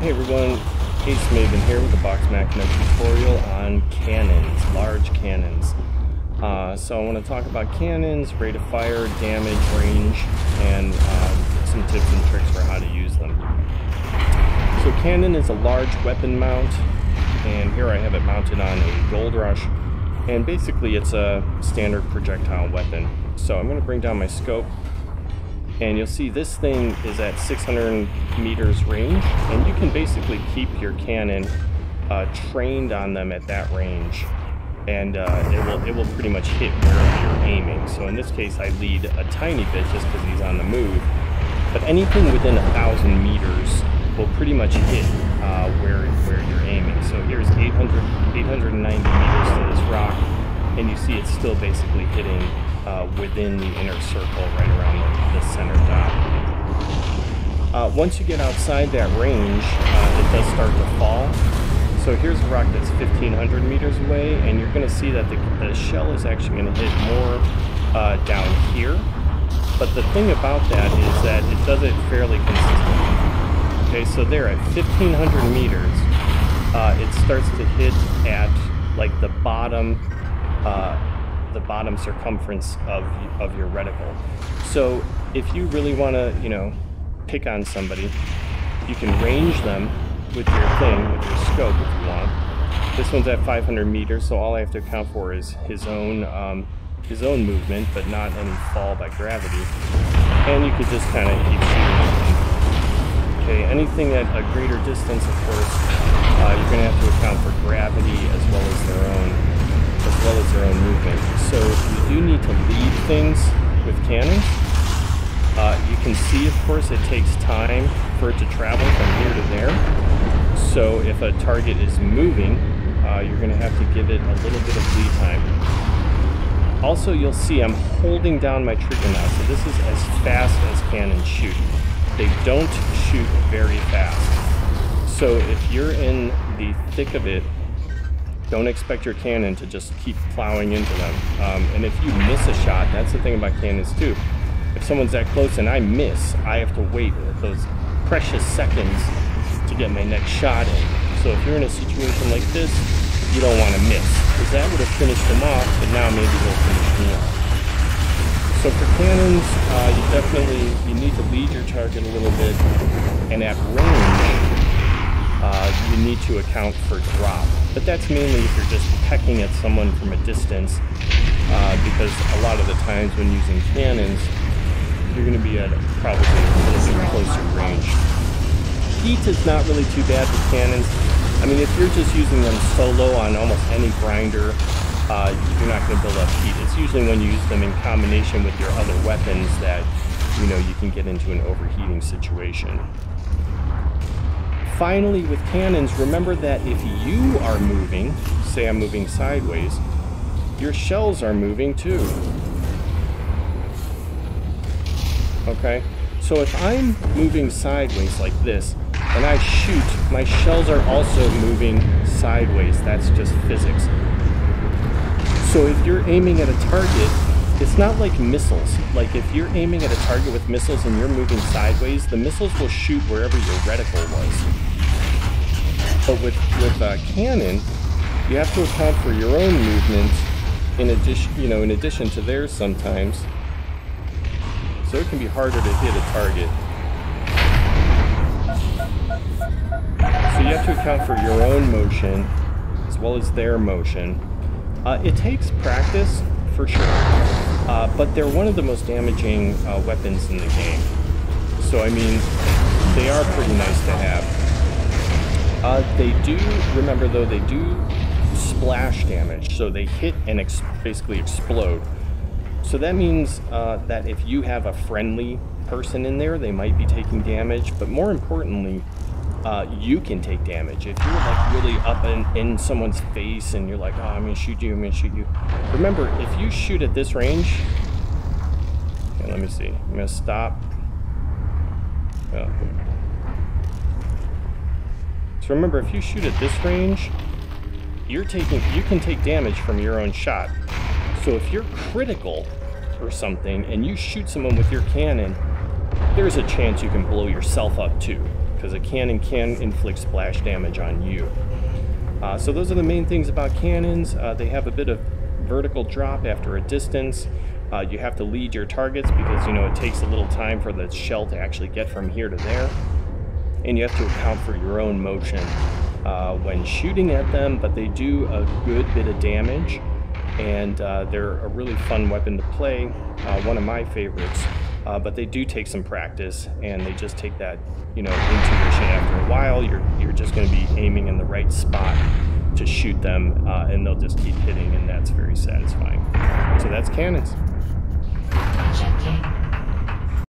Hey everyone, Ace Maven here with the Vox Machinae tutorial on cannons, large cannons. So I want to talk about cannons, rate of fire, damage, range, and some tips and tricks for how to use them. So cannon is a large weapon mount, and here I have it mounted on a Gold Rush, and basically it's a standard projectile weapon. So I'm going to bring down my scope, and you'll see this thing is at 600 meters range, and you can basically keep your cannon trained on them at that range, and it will pretty much hit wherever you're aiming. So in this case I lead a tiny bit just because he's on the move, but anything within 1,000 meters will pretty much hit where you're aiming. So here's 890 meters to this rock, and you see it's still basically hitting within the inner circle right around the center dot. Once you get outside that range, it does start to fall. So here's a rock that's 1,500 meters away, and you're going to see that the shell is actually going to hit more down here. But the thing about that is that it does it fairly consistently. Okay, so there at 1,500 meters, it starts to hit at like the bottom circumference of your reticle. So if you really want to, pick on somebody, you can range them with your scope if you want. This one's at 500 meters, so all I have to account for is his own movement, but not any fall by gravity. And you could just kind of keep shooting. Okay, anything at a greater distance, of course, you're going to have to account for gravity as well as their own movement. So you do need to lead things with cannons. You can see, of course, it takes time for it to travel from here to there. So if a target is moving, you're going to have to give it a little bit of lead time. Also, you'll see I'm holding down my trigger now, so this is as fast as cannons shoot. They don't shoot very fast. So if you're in the thick of it, don't expect your cannon to just keep plowing into them. And if you miss a shot, that's the thing about cannons too. If someone's that close and I miss, I have to wait those precious seconds to get my next shot in. So if you're in a situation like this, you don't want to miss, because that would have finished him off, but now maybe he'll finish me off. So for cannons, you need to lead your target a little bit, and at range, you need to account for drop. But that's mainly if you're just pecking at someone from a distance, because a lot of the times when using cannons, you're going to be at probably a little bit closer range. Heat is not really too bad with cannons. I mean, if you're just using them solo on almost any grinder, you're not going to build up heat. It's usually when you use them in combination with your other weapons that, you can get into an overheating situation. Finally, with cannons, remember that if you are moving, say I'm moving sideways, your shells are moving too. Okay? So if I'm moving sideways like this, and I shoot, my shells are also moving sideways. That's just physics. So if you're aiming at a target, it's not like missiles. Like if you're aiming at a target with missiles and you're moving sideways, the missiles will shoot wherever your reticle was. But with a cannon, you have to account for your own movement in addition to theirs sometimes. So it can be harder to hit a target. So you have to account for your own motion as well as their motion. It takes practice for sure, but they're one of the most damaging weapons in the game. So I mean, they are pretty nice to have. They do, remember though, they do splash damage, so they hit and basically explode. So that means that if you have a friendly person in there, they might be taking damage, but more importantly, you can take damage. If you're like really up in someone's face and you're like, oh, I'm gonna shoot you, I'm gonna shoot you. Remember, if you shoot at this range, okay, let me see, I'm gonna stop. Oh. So remember, if you shoot at this range, you can take damage from your own shot. So if you're critical or something and you shoot someone with your cannon, there's a chance you can blow yourself up too. because a cannon can inflict splash damage on you. So those are the main things about cannons. They have a bit of vertical drop after a distance. You have to lead your targets because, you know, it takes a little time for the shell to actually get from here to there. And you have to account for your own motion when shooting at them, but they do a good bit of damage, and they're a really fun weapon to play, one of my favorites, but they do take some practice, and they just take that, you know, intuition. After a while, you're just going to be aiming in the right spot to shoot them, and they'll just keep hitting, and that's very satisfying. So that's cannons.